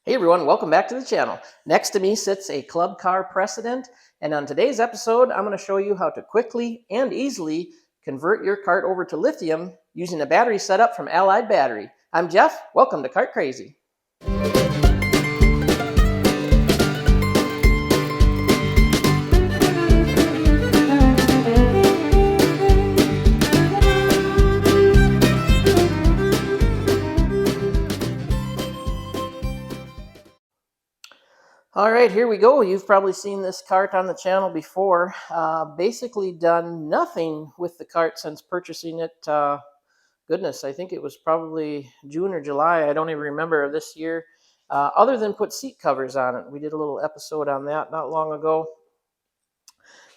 Hey everyone, welcome back to the channel. Next to me sits a club car Precedent, and on today's episode, I'm going to show you how to quickly and easily convert your cart over to lithium using a battery setup from Allied Battery. I'm Jeff, welcome to Cart Crazy. All right, here we go. You've probably seen this cart on the channel before. Basically done nothing with the cart since purchasing it. Goodness, I think it was probably June or July. I don't even remember this year, other than put seat covers on it. We did a little episode on that not long ago.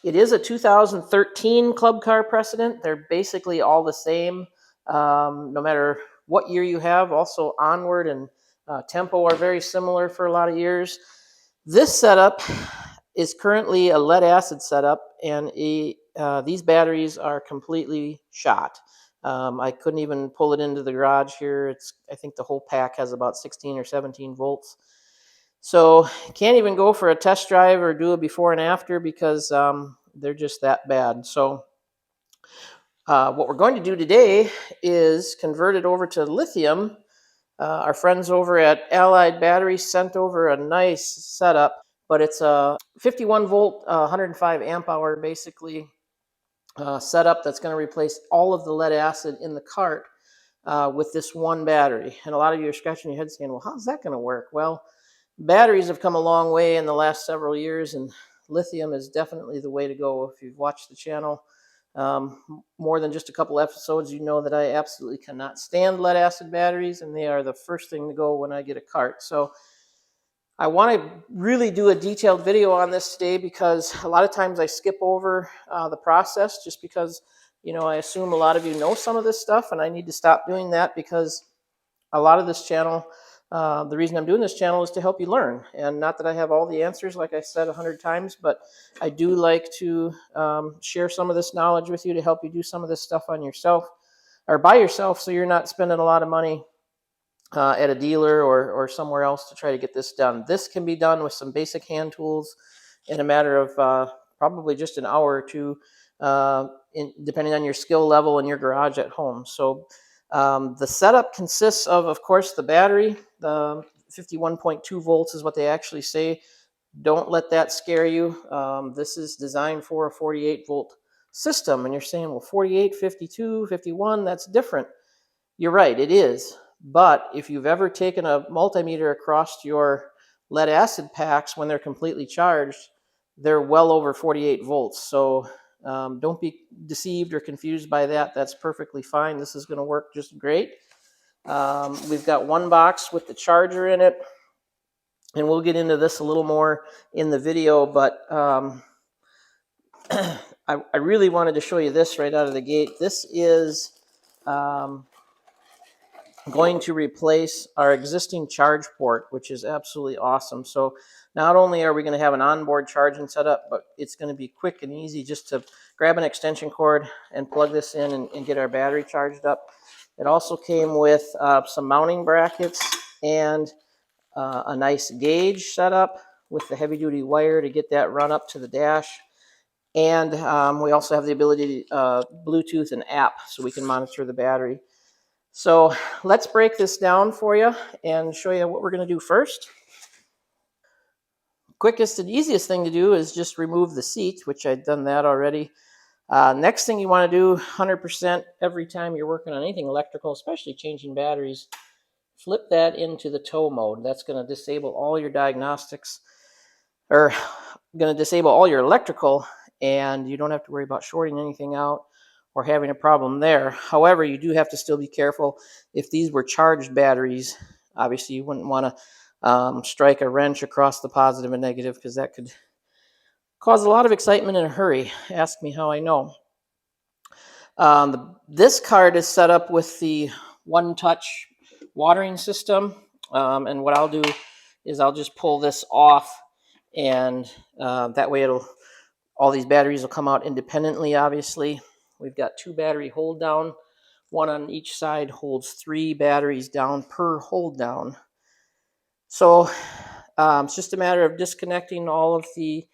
It is a 2013 Club Car Precedent. They're basically all the same, no matter what year you have. Also, Onward and Tempo are very similar for a lot of years. This setup is currently a lead acid setup, and these batteries are completely shot. I couldn't even pull it into the garage here. I think the whole pack has about 16 or 17 volts. So can't even go for a test drive or do a before and after because they're just that bad. So what we're going to do today is convert it over to lithium. Our friends over at Allied Battery sent over a nice setup, but it's a 51 volt, 105 amp hour basically setup that's going to replace all of the lead acid in the cart with this one battery. And a lot of you are scratching your head saying, well, how's that going to work? Well, batteries have come a long way in the last several years, and lithium is definitely the way to go. If you've watched the channel more than just a couple episodes, you know that I absolutely cannot stand lead acid batteries, and they are the first thing to go when I get a cart. So I want to really do a detailed video on this today because a lot of times I skip over the process just because, I assume a lot of you know some of this stuff, and I need to stop doing that because a lot of this channel, the reason I'm doing this channel is to help you learn. And not that I have all the answers, like I said 100 times, but I do like to share some of this knowledge with you to help you do some of this stuff on yourself or by yourself, so you're not spending a lot of money at a dealer or somewhere else to try to get this done. This can be done with some basic hand tools in a matter of probably just an hour or two, depending on your skill level in your garage at home. So the setup consists of course, the battery. The 51.2 volts is what they actually say. Don't let that scare you. This is designed for a 48 volt system. And you're saying, well, 48, 52, 51, that's different. You're right, it is. But if you've ever taken a multimeter across your lead acid packs when they're completely charged, they're well over 48 volts. So don't be deceived or confused by that. That's perfectly fine. This is going to work just great. We've got one box with the charger in it, and we'll get into this a little more in the video, but I really wanted to show you this right out of the gate. This is going to replace our existing charge port, which is absolutely awesome. So not only are we going to have an onboard charging setup, but it's going to be quick and easy just to grab an extension cord and plug this in and get our battery charged up. It also came with some mounting brackets and a nice gauge setup with the heavy duty wire to get that run up to the dash. And we also have the ability to Bluetooth an app so we can monitor the battery. So let's break this down for you and show you what we're going to do first. Quickest and easiest thing to do is just remove the seat, which I've done that already. Next thing you want to do 100% every time you're working on anything electrical, especially changing batteries, flip that into the tow mode. That's going to disable all your diagnostics, or going to disable all your electrical, and you don't have to worry about shorting anything out or having a problem there. However, you do have to still be careful. If these were charged batteries, obviously you wouldn't want to strike a wrench across the positive and negative, because that could cause a lot of excitement in a hurry. Ask me how I know. This card is set up with the one-touch watering system, and what I'll do is I'll just pull this off, and that way all these batteries will come out independently. Obviously, we've got 2 battery hold down. One on each side holds 3 batteries down per hold down. So it's just a matter of disconnecting all of the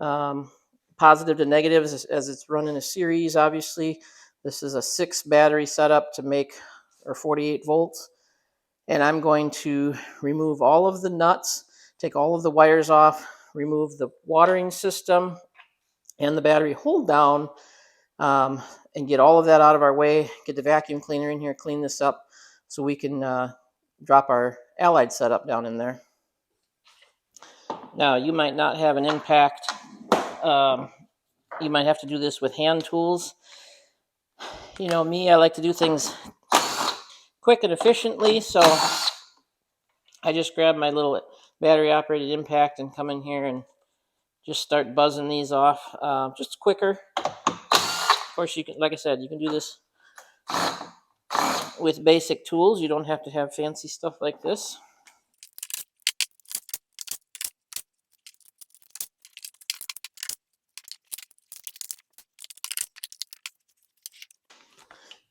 um, positive to negatives as it's run in a series. Obviously, this is a 6 battery setup to make or 48 volts. And I'm going to remove all of the nuts, take all of the wires off, remove the watering system and the battery hold down, and get all of that out of our way, get the vacuum cleaner in here, clean this up so we can drop our Allied setup down in there. Now, you might not have an impact. Um, you might have to do this with hand tools. You know, me, I like to do things quick and efficiently, so I just grab my little battery operated impact and come in here and just start buzzing these off. Just quicker. Of course, you can, like I said, you can do this with basic tools. You don't have to have fancy stuff like this.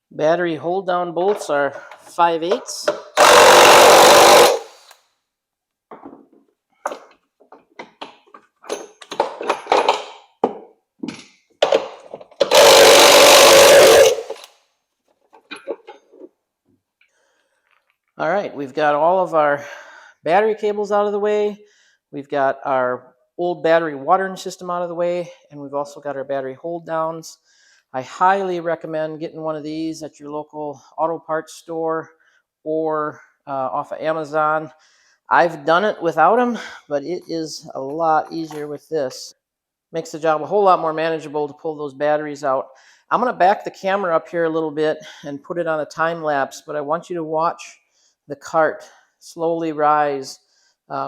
Battery hold down bolts are 5/8. All right, we've got all of our battery cables out of the way. We've got our old battery watering system out of the way, and we've also got our battery hold downs. I highly recommend getting one of these at your local auto parts store or off of Amazon. I've done it without them, but it is a lot easier with this. Makes the job a whole lot more manageable to pull those batteries out. I'm going to back the camera up here a little bit and put it on a time lapse, but I want you to watch the cart slowly rise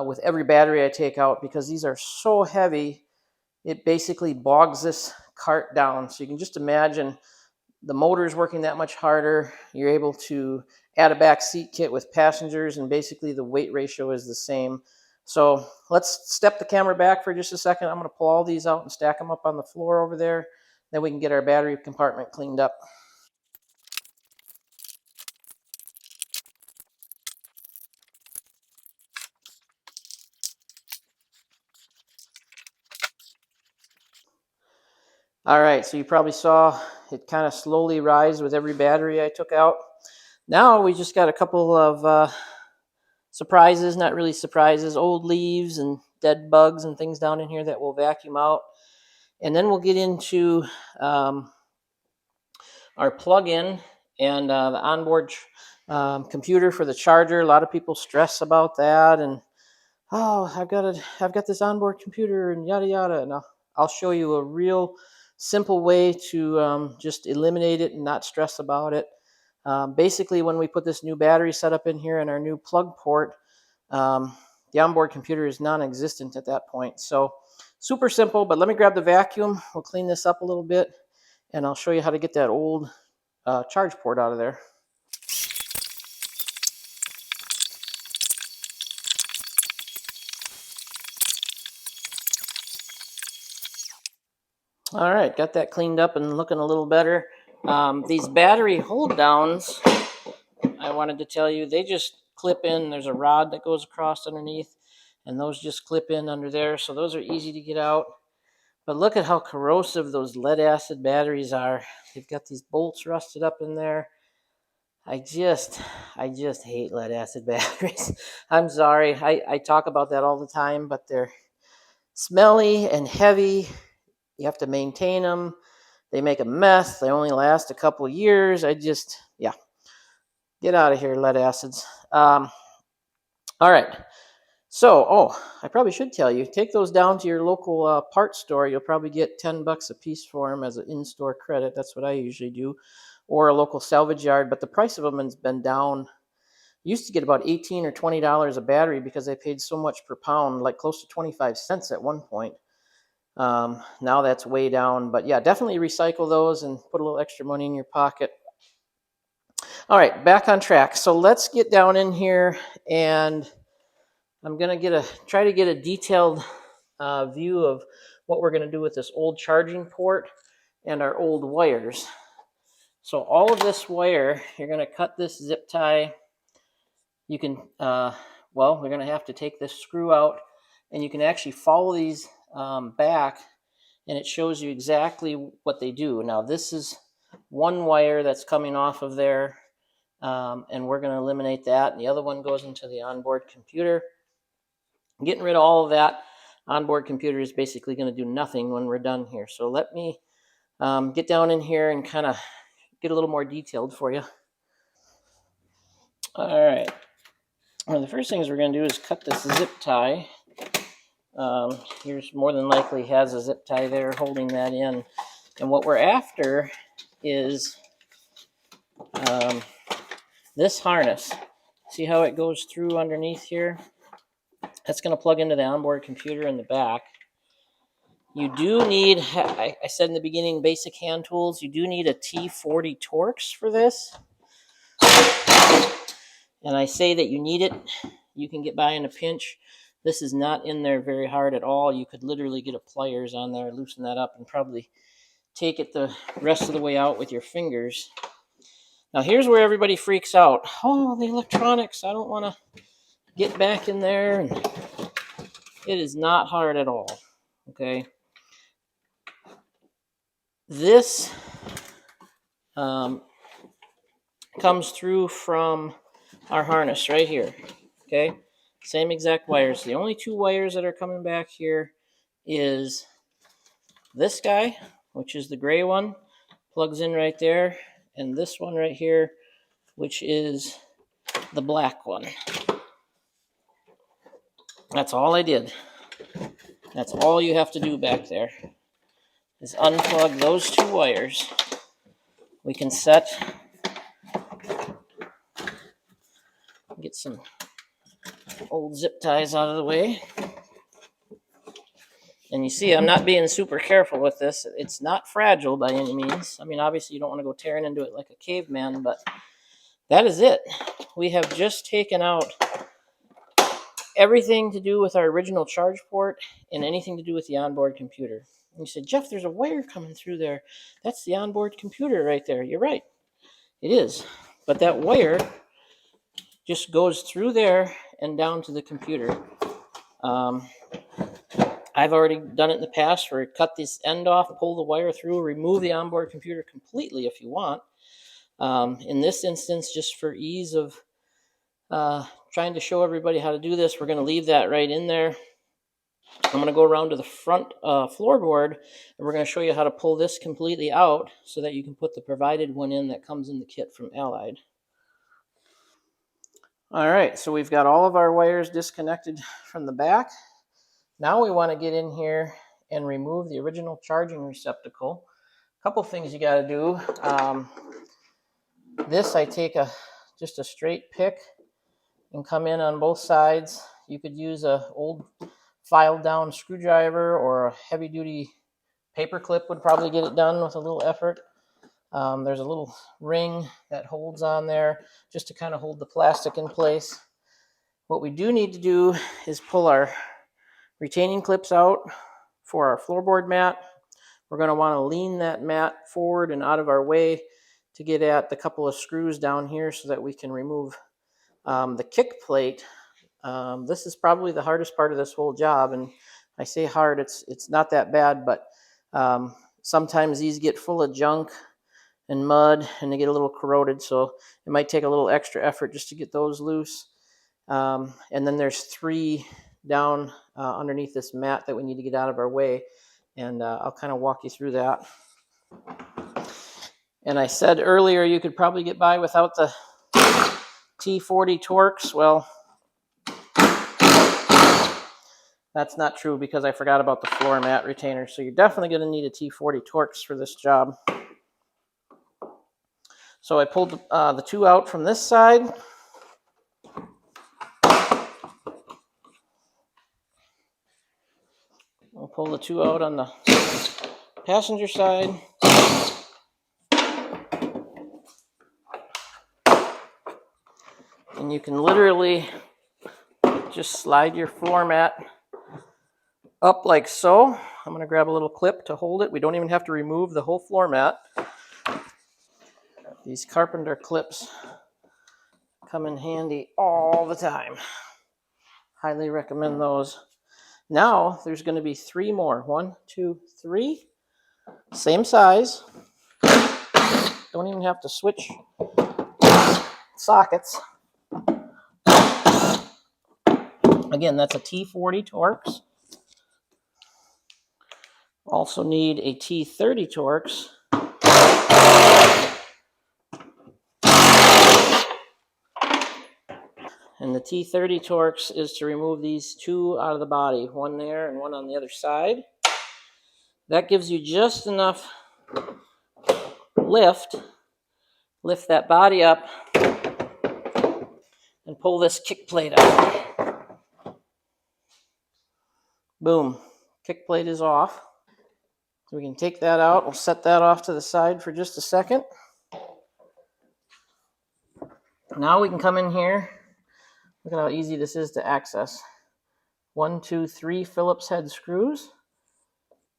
with every battery I take out, because these are so heavy, it basically bogs this cart down. So you can just imagine the motor is working that much harder. You're able to add a back seat kit with passengers, and basically the weight ratio is the same. So let's step the camera back for just a second. I'm going to pull all these out and stack them up on the floor over there. Then we can get our battery compartment cleaned up. All right, so you probably saw it kind of slowly rise with every battery I took out. Now we just got a couple of surprises, not really surprises, old leaves and dead bugs and things down in here that we'll vacuum out. And then we'll get into our plug-in and the onboard computer for the charger. A lot of people stress about that, and I've got this onboard computer and yada yada. And I'll show you a real simple way to just eliminate it and not stress about it. Basically, when we put this new battery setup in here and our new plug port, the onboard computer is non-existent at that point. So super simple, but let me grab the vacuum. We'll clean this up a little bit, and I'll show you how to get that old charge port out of there. All right, got that cleaned up and looking a little better. These battery hold downs, I wanted to tell you, they just clip in. There's a rod that goes across underneath, and those just clip in under there. So those are easy to get out. But look at how corrosive those lead acid batteries are. They've got these bolts rusted up in there. I just hate lead acid batteries. I'm sorry. I talk about that all the time, but they're smelly and heavy. You have to maintain them. They make a mess. They only last a couple of years. Yeah, get out of here, lead acids. All right. So, I probably should tell you, take those down to your local parts store. You'll probably get $10 a piece for them as an in-store credit. That's what I usually do, or a local salvage yard. But the price of them has been down. Used to get about $18 or $20 a battery because they paid so much per pound, like close to 25 cents at one point. Now that's way down, but yeah, definitely recycle those and put a little extra money in your pocket. All right, back on track. So let's get down in here, and I'm gonna try to get a detailed view of what we're gonna do with this old charging port and our old wires. So all of this wire, you're gonna cut this zip tie. You can Well, we're going to have to take this screw out, and you can actually follow these back, and it shows you exactly what they do. Now, this is one wire that's coming off of there, and we're going to eliminate that. And the other one goes into the onboard computer. Getting rid of all of that onboard computer is basically going to do nothing when we're done here. So let me get down in here and kind of get a little more detailed for you. All right. One of the first things we're going to do is cut this zip tie. Here's more than likely has a zip tie there holding that in. And what we're after is this harness. See how it goes through underneath here? That's going to plug into the onboard computer in the back. You do need, I said in the beginning, basic hand tools. You do need a T40 Torx for this. And I say that you need it. You can get by in a pinch. This is not in there very hard at all. You could literally get a pliers on there, loosen that up, and probably take it the rest of the way out with your fingers. Now here's where everybody freaks out. Oh, the electronics, I don't want to get back in there. And it is not hard at all, okay? This comes through from our harness right here, okay? Same exact wires. The only two wires that are coming back here is this guy, which is the gray one, plugs in right there, and this one right here, which is the black one. That's all I did. That's all you have to do back there is unplug those two wires. We can get some old zip ties out of the way. And you see, I'm not being super careful with this. It's not fragile by any means. I mean, obviously you don't want to go tearing into it like a caveman, but that is it. We have just taken out everything to do with our original charge port and anything to do with the onboard computer. And you said, Jeff, there's a wire coming through there. That's the onboard computer right there. You're right. It is. But that wire just goes through there and down to the computer. I've already done it in the past where you cut this end off, pull the wire through, remove the onboard computer completely if you want. In this instance, just for ease of trying to show everybody how to do this, we're going to leave that right in there. I'm going to go around to the front floorboard, and we're going to show you how to pull this completely out so that you can put the provided one in that comes in the kit from Allied. All right, so we've got all of our wires disconnected from the back. Now we want to get in here and remove the original charging receptacle. A couple things you got to do. This I take just a straight pick and come in on both sides. You could use an old filed down screwdriver, or a heavy duty paper clip would probably get it done with a little effort. There's a little ring that holds on there just to kind of hold the plastic in place. What we do need to do is pull our retaining clips out for our floorboard mat. We're going to want to lean that mat forward and out of our way to get at the couple of screws down here so that we can remove the kick plate. This is probably the hardest part of this whole job, and I say hard, it's not that bad, but sometimes these get full of junk and mud and they get a little corroded, so it might take a little extra effort just to get those loose. And then there's three down underneath this mat that we need to get out of our way, and I'll kind of walk you through that. And I said earlier you could probably get by without the T40 Torx. Well, that's not true because I forgot about the floor mat retainer. So you're definitely going to need a T40 Torx for this job. So I pulled the two out from this side. I'll pull the two out on the passenger side. And you can literally just slide your floor mat up like so. I'm going to grab a little clip to hold it. We don't even have to remove the whole floor mat. These carpenter clips come in handy all the time. Highly recommend those. Now there's going to be 3 more. 1, 2, 3. Same size. Don't even have to switch sockets. Again, that's a T40 Torx. Also need a T30 Torx. And the T30 Torx is to remove these 2 out of the body, one there and one on the other side. That gives you just enough lift that body up, and pull this kick plate out. Boom, kick plate is off. So we can take that out. We'll set that off to the side for just a second. Now we can come in here. Look at how easy this is to access. 1, 2, 3 Phillips head screws.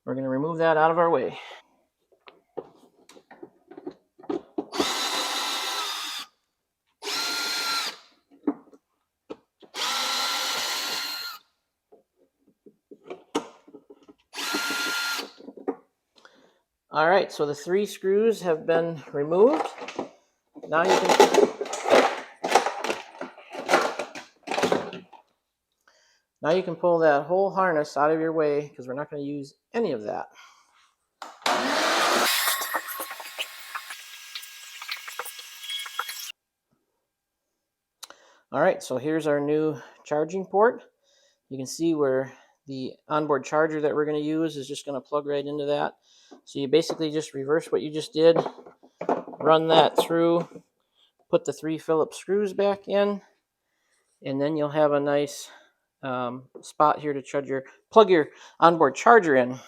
We're going to remove that out of our way. All right, so the 3 screws have been removed. Now you can pull that whole harness out of your way, because we're not going to use any of that. All right, so here's our new charging port. You can see where the onboard charger that we're going to use is just going to plug right into that. So you basically just reverse what you just did, run that through, put the 3 Phillips screws back in, and then you'll have a nice spot here to plug your onboard charger in.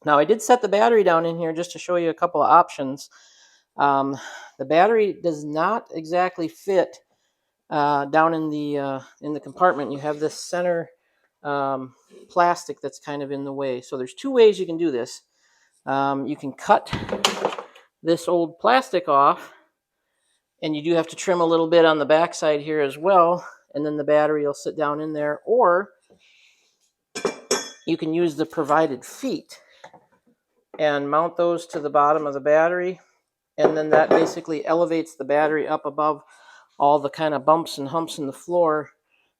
Now I did set the battery down in here just to show you a couple of options. The battery does not exactly fit down in the compartment. You have this center plastic that's kind of in the way. So there's 2 ways you can do this. You can cut this old plastic off, and you do have to trim a little bit on the back side here as well, and then the battery will sit down in there. Or you can use the provided feet and mount those to the bottom of the battery, and then that basically elevates the battery up above all the kind of bumps and humps in the floor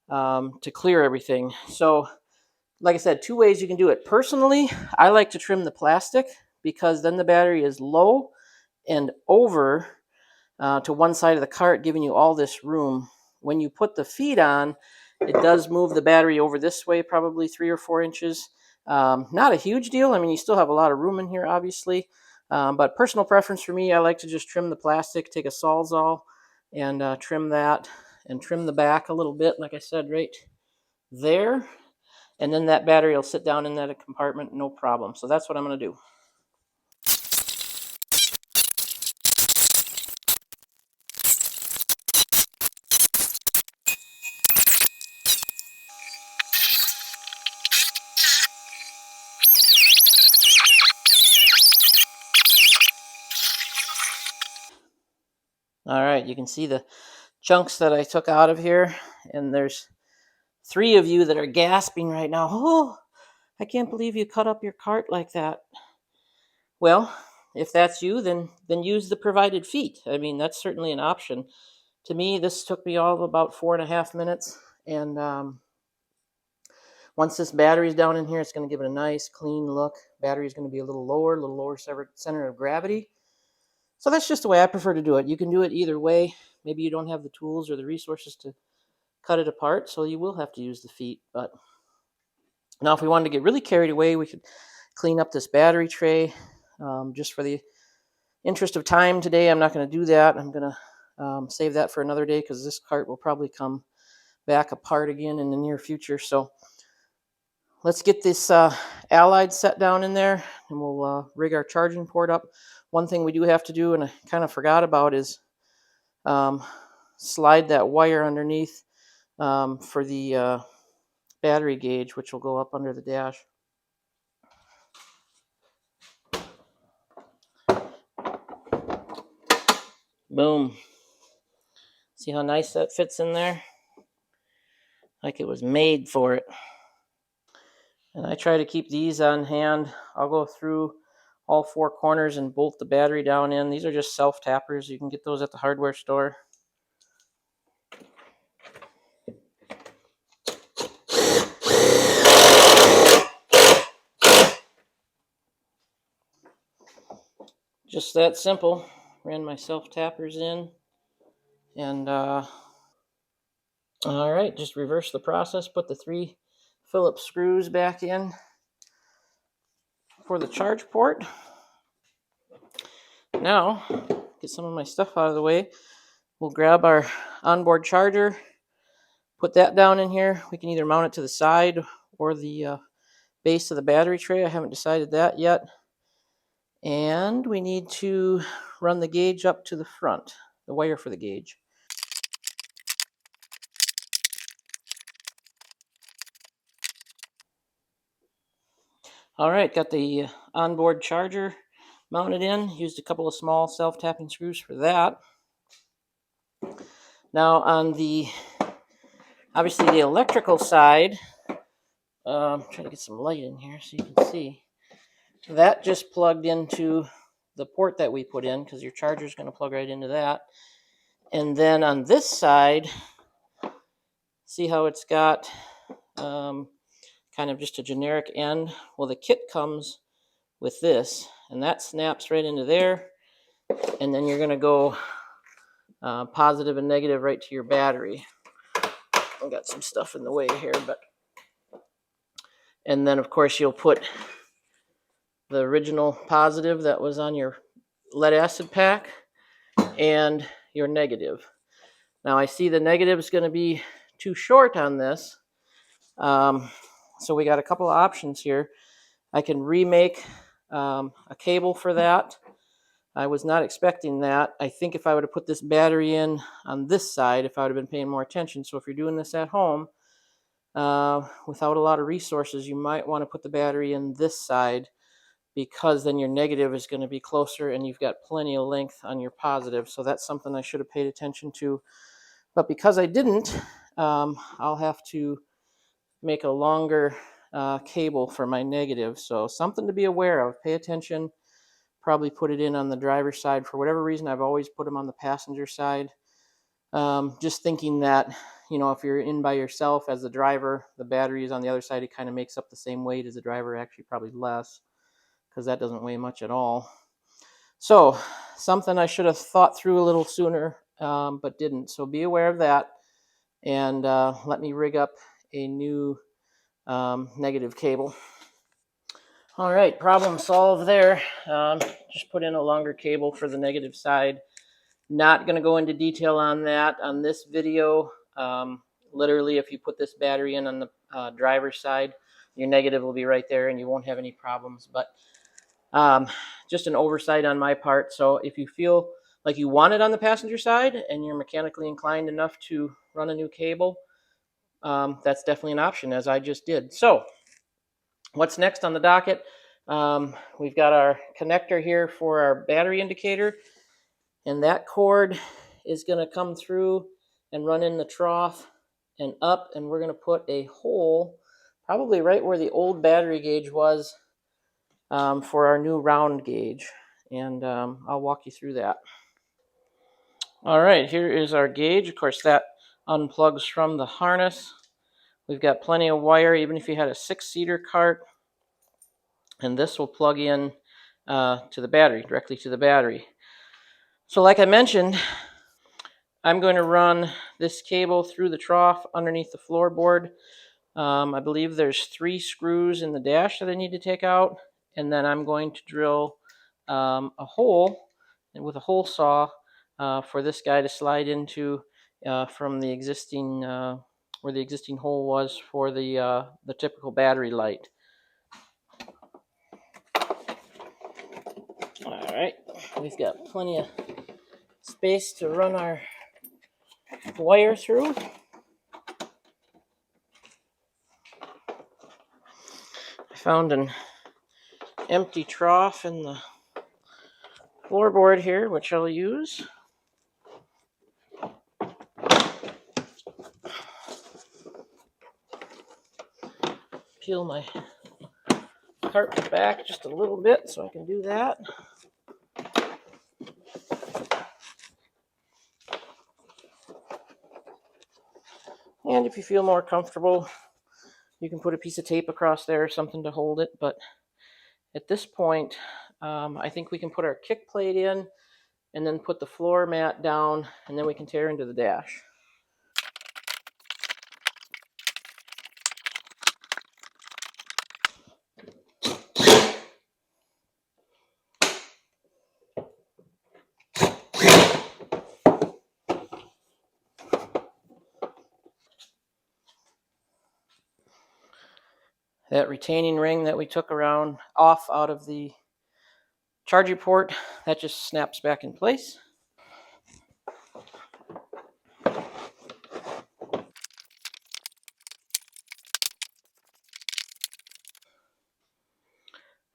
to clear everything. So like I said, 2 ways you can do it. Personally, I like to trim the plastic, because then the battery is low and over to one side of the cart, giving you all this room. When you put the feet on, it does move the battery over this way, probably 3 or 4 inches. Not a huge deal. I mean, you still have a lot of room in here, obviously. But personal preference for me, I like to just trim the plastic, take a Sawzall and trim that, and trim the back a little bit, like I said, right there. And then that battery will sit down in that compartment, no problem. So that's what I'm going to do. All right, you can see the chunks that I took out of here, and there's 3 of you that are gasping right now. Oh, I can't believe you cut up your cart like that. Well, if that's you, then use the provided feet. I mean, that's certainly an option. To me, this took me all of about 4.5 minutes, and once this battery's down in here, it's going to give it a nice, clean look. Battery's going to be a little lower center of gravity. So that's just the way I prefer to do it. You can do it either way. Maybe you don't have the tools or the resources to cut it apart, so you will have to use the feet. But now if we wanted to get really carried away, we could clean up this battery tray. Just for the interest of time today, I'm not going to do that. I'm going to save that for another day, because this cart will probably come back apart again in the near future. So let's get this Allied set down in there, and we'll rig our charging port up. One thing we do have to do, and I kind of forgot about, is slide that wire underneath for the battery gauge, which will go up under the dash. Boom. See how nice that fits in there? like it was made for it. And I try to keep these on hand. I'll go through all four corners and bolt the battery down in. These are just self-tappers. You can get those at the hardware store. Just that simple. Ran my self-tappers in. And all right, just reverse the process. Put the 3 Phillips screws back in for the charge port. Now, get some of my stuff out of the way. We'll grab our onboard charger, put that down in here. We can either mount it to the side or the base of the battery tray. I haven't decided that yet. And we need to run the gauge up to the front, the wire for the gauge. All right, got the onboard charger mounted in. Used a couple of small self-tapping screws for that. Now on the, obviously the electrical side, I'm trying to get some light in here so you can see. That just plugged into the port that we put in, because your charger is going to plug right into that. And then on this side, see how it's got kind of just a generic end? Well, the kit comes with this, and that snaps right into there. And then you're going to go positive and negative right to your battery. I've got some stuff in the way here, but. And then, of course, you'll put the original positive that was on your lead acid pack and your negative. Now, I see the negative is going to be too short on this. So we got a couple of options here. I can remake a cable for that. I was not expecting that. I think if I would have put this battery in on this side, if I would have been paying more attention. So if you're doing this at home, without a lot of resources, you might want to put the battery in this side, because then your negative is going to be closer and you've got plenty of length on your positive. So that's something I should have paid attention to. But because I didn't, I'll have to make a longer cable for my negative. So something to be aware of. Pay attention. Probably put it in on the driver's side. For whatever reason, I've always put them on the passenger side. Just thinking that, you know, if you're in by yourself as the driver, the battery is on the other side. It kind of makes up the same weight as the driver, actually probably less, because that doesn't weigh much at all. So something I should have thought through a little sooner, but didn't. So be aware of that, and let me rig up a new negative cable. All right, problem solved there. Just put in a longer cable for the negative side. Not going to go into detail on that on this video. Literally, if you put this battery in on the driver's side, your negative will be right there and you won't have any problems. But just an oversight on my part. So if you feel like you want it on the passenger side and you're mechanically inclined enough to run a new cable, that's definitely an option, as I just did. So what's next on the docket? We've got our connector here for our battery indicator, and that cord is going to come through and run in the trough and up, and we're going to put a hole probably right where the old battery gauge was, for our new round gauge, and I'll walk you through that. All right, here is our gauge. Of course, that unplugs from the harness. We've got plenty of wire, even if you had a 6-seater cart, and this will plug in to the battery, directly to the battery. So like I mentioned, I'm going to run this cable through the trough underneath the floorboard. I believe there's 3 screws in the dash that I need to take out, and then I'm going to drill a hole with a hole saw for this guy to slide into from the existing where the existing hole was for the typical battery light. All right, we've got plenty of space to run our wire through. I found an empty trough in the floorboard here, which I'll use. peel my carpet back just a little bit so I can do that. And if you feel more comfortable, you can put a piece of tape across there or something to hold it. But at this point, I think we can put our kick plate in and then put the floor mat down, and then we can tear into the dash. That retaining ring that we took off out of the charging port, that just snaps back in place.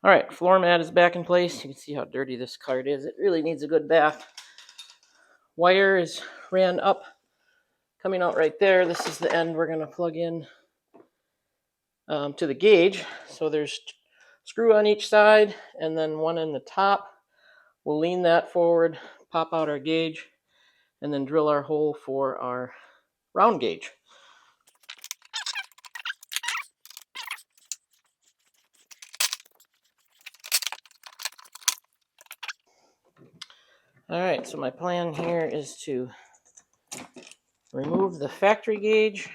All right, floor mat is back in place. You can see how dirty this cart is. It really needs a good bath. Wire is ran up, coming out right there. This is the end we're going to plug in to the gauge. So there's a screw on each side and then one in the top. We'll lean that forward, pop out our gauge, and then drill our hole for our round gauge. All right, so my plan here is to remove the factory gauge.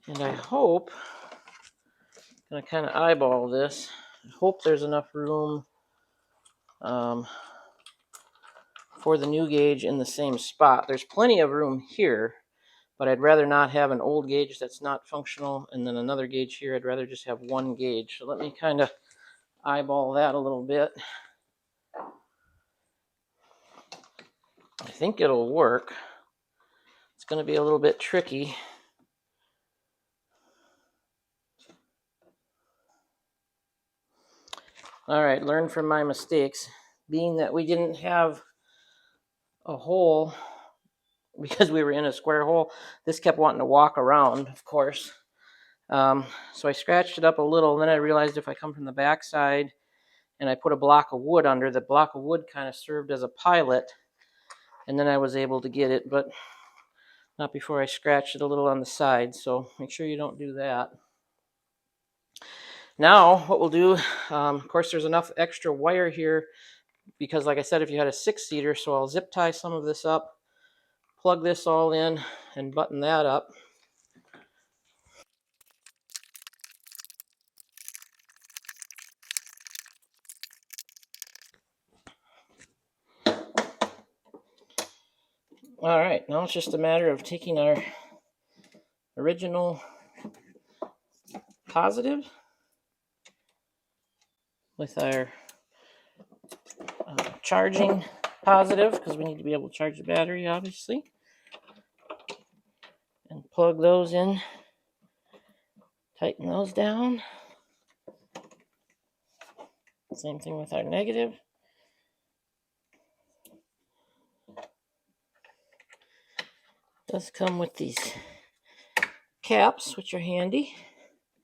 And I hope, I'm going to kind of eyeball this, I hope there's enough room for the new gauge in the same spot. There's plenty of room here, but I'd rather not have an old gauge that's not functional and then another gauge here. I'd rather just have one gauge. So let me kind of eyeball that a little bit. I think it'll work. It's going to be a little bit tricky. All right, learn from my mistakes. Being that we didn't have a hole because we were in a square hole, this kept wanting to walk around, of course. So I scratched it up a little, and then I realized if I come from the back side and I put a block of wood under, the block of wood kind of served as a pilot, and then I was able to get it, but not before I scratched it a little on the side, so make sure you don't do that. Now, what we'll do, of course, there's enough extra wire here because, like I said, if you had a 6-seater, so I'll zip tie some of this up, plug this all in, and button that up. All right, now it's just a matter of taking our original positive with our charging positive, because we need to be able to charge the battery, obviously, and plug those in, tighten those down. Same thing with our negative. It does come with these caps, which are handy.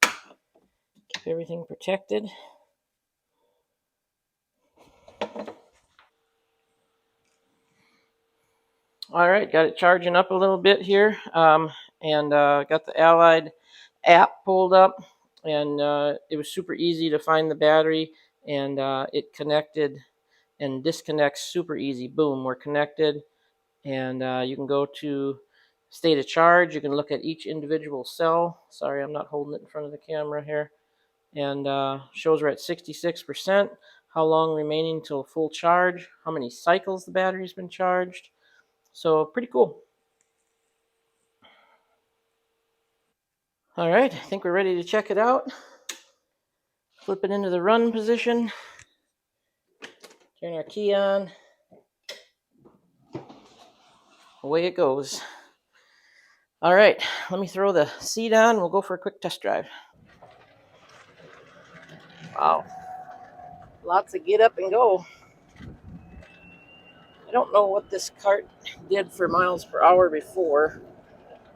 Keep everything protected. All right, got it charging up a little bit here, and got the Allied app pulled up, and it was super easy to find the battery, and it connected and disconnects super easy. Boom, we're connected, and you can go to state of charge. You can look at each individual cell. Sorry, I'm not holding it in front of the camera here. And shows we're at 66%, how long remaining till full charge, how many cycles the battery's been charged. So pretty cool. All right, I think we're ready to check it out. Flip it into the run position. Turn our key on. Away it goes. All right, let me throw the seat on. We'll go for a quick test drive. Wow. Lots of get up and go. I don't know what this cart did for miles per hour before.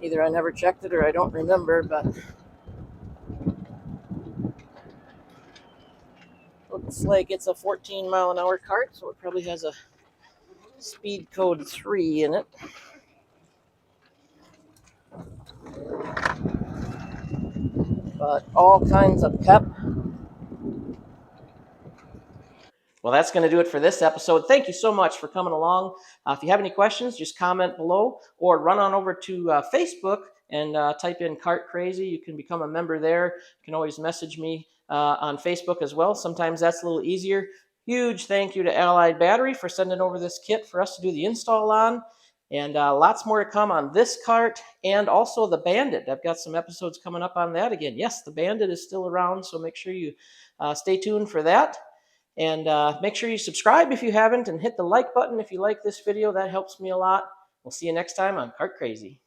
Either I never checked it or I don't remember, but looks like it's a 14-mile-an-hour cart, so it probably has a speed code 3 in it. But all kinds of pep. Well, that's going to do it for this episode. Thank you so much for coming along. If you have any questions, just comment below or run on over to Facebook and type in Cart Crazy. You can become a member there. You can always message me on Facebook as well. Sometimes that's a little easier. Huge thank you to Allied Battery for sending over this kit for us to do the install on. And lots more to come on this cart and also the Bandit. I've got some episodes coming up on that again. Yes, the Bandit is still around, so make sure you stay tuned for that. And make sure you subscribe if you haven't and hit the like button if you like this video. That helps me a lot. We'll see you next time on Cart Crazy.